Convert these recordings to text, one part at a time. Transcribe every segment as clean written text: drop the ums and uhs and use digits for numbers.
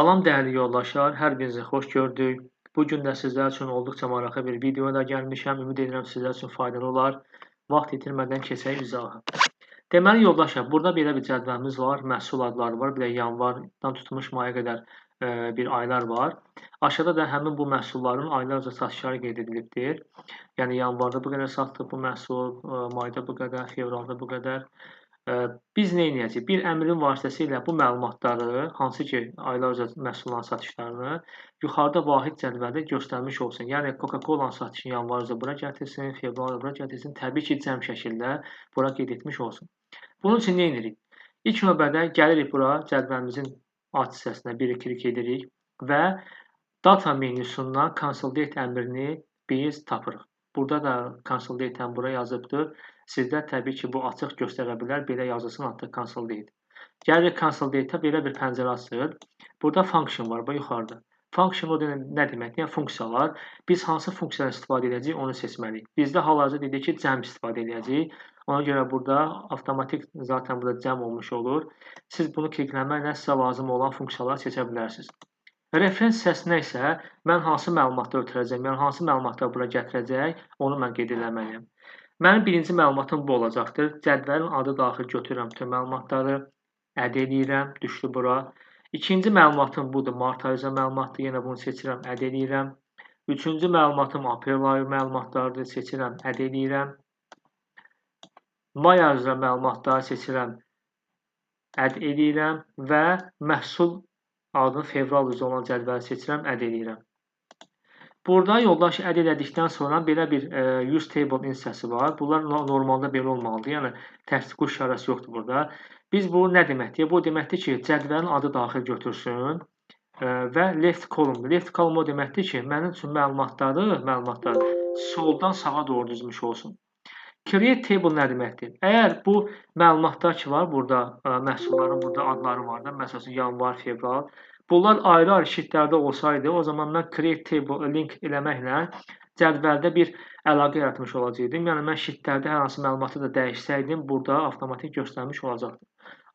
Salam dəyərli yoldaşlar, hər birinizi xoş gördük. Bu gün də sizlər üçün olduqca maraqlı bir videoya da gəlmişəm. Ümid edirəm sizlər üçün faydalı olar. Vaxt itirmədən keçək izaha. Deməli yoldaşlar, burada belə bir cədvəlimiz var, məhsul adları var, bir də yanvardan tutmuş maya qədər bir aylar var. Aşağıda da həmin bu məhsulların aylarca satışları qeyd edilibdir. Yəni yanvarda bu qədər satılıb bu məhsul, mayda bu qədər, fevralda bu qədər. Biz nə edəcəyik? Bir əmrin vasitəsilə bu məlumatları, hansı ki aylarca məhsulların satışlarını yuxarıda vahid cədvəldə göstərmiş olsun. Yəni Coca-Cola-nın satışı yanvarca bura gətirsin, fevralda bura gətirsin. Təbii ki, cəm şəkildə bura qeyd etmiş olsun. Bunun üçün nə edirik? İlk növbədə gəlirik bura cədvəlimizin alt hissəsinə bir klik edirik və data menyusundan consolidate əmrini biz tapırıq. Burada da consolidate bura yazıbdır. Sizdə təbii ki, bu açıq göstərə bilər. Belə yazılsın adda consolidate. Gəlirik consolidate-a belə bir pəncərə açır. Burada function var, bu yuxarıda. Function o nə deməkdir? Yəni funksiyalar. Biz hansı funksiyadan istifadə edəcəyik, onu seçməliyik. Bizdə hal-hazırda dedik ki, cəm istifadə edəcəyik. Ona görə burada avtomatik zaten burada cəm olmuş olur. Siz bunu klikləməklə sizə lazım olan funksiyaları seçə bilərsiniz. Referens hissəsinə isə mən hansı məlumatları ötürəcəm, yəni hansı məlumatları bura gətirəcək, onu mən qeyd etməliyəm. Mənim birinci məlumatım bu olacaqdır. Cədvəlin adı daxil götürürəm bütün məlumatları, əd edirəm, düşdü bura. İkinci məlumatım budur, mart ayı məlumatdır, yenə bunu seçirəm, əd edirəm. Üçüncü məlumatım aprel ayı məlumatlardır, seçirəm, əd edirəm. May ayı məlumatları seçirəm, əd edirəm və məhsul adını fevral üzrə olan cədvəli seçirəm, əd edirəm. Burada yoldaş əd elədikdən sonra belə bir use table hissəsi var. Bunlar normalda belə olmalıdır. Yəni təsdiq quş işarəsi yoxdur burada. Biz bu nə deməkdir? Bu deməkdir ki, cədvəlin adı daxil götürsün və left column. Left column o deməkdir ki, mənim üçün məlumatları soldan sağa doğru düzmüş olsun. Create table nə deməkdir? Əgər bu məlumatlar ki var, burada məhsulların burada adları var da, məsələn yanvar, fevral. Bunlar ayrı-ayrı şitlərdə olsaydı, o zaman mən create table link eləməklə cədvəldə bir əlaqə yaratmış olacaqdım. Yəni mən şitlərdə hər hansı məlumatı da dəyişsəydim, burada avtomatik göstərmiş olacaqdı.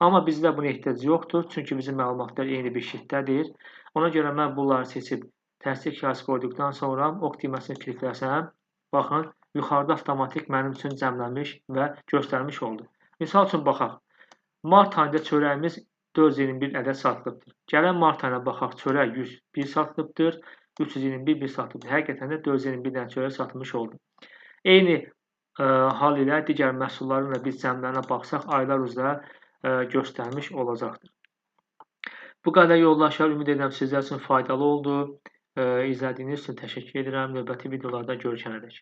Amma bizdə buna ehtiyac yoxdur, çünki bizim məlumatlar eyni bir şitdədir. Ona görə mən bunları seçib təsdiq işarəsi qoyduqdan sonra ok düyməsini klikləsəm, baxın, yuxarıda avtomatik mənim üçün cəmlənmiş və göstərmiş oldu. Misal üçün baxaq. Mart ayında çörəyimiz 421 ədəd satılıbdır. Gələn mart ayına baxaq, çörək 101 satılıbdır, 321 bir satılıbdır. Həqiqətən də 421 dənə çörək satılmış oldu. Eyni hal ilə digər məhsulların da biz cəmlərinə baxsaq, aylar üzrə göstərmiş olacaqdır. Bu qədər yoldaşlar, ümid edirəm sizlər üçün faydalı oldu. İzlədiyiniz üçün təşəkkür edirəm. Növbəti videolarda görüşənədək.